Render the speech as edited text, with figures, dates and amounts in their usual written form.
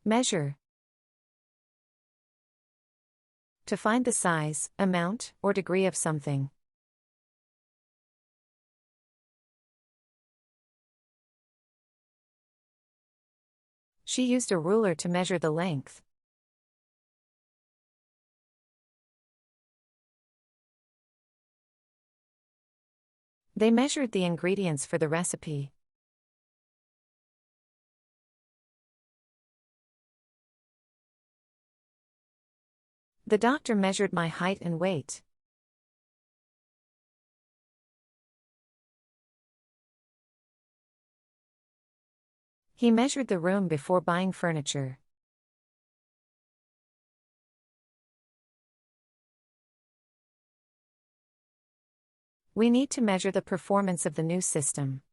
Measure. To find the size, amount, or degree of something. She used a ruler to measure the length. They measured the ingredients for the recipe. The doctor measured my height and weight. He measured the room before buying furniture. We need to measure the performance of the new system.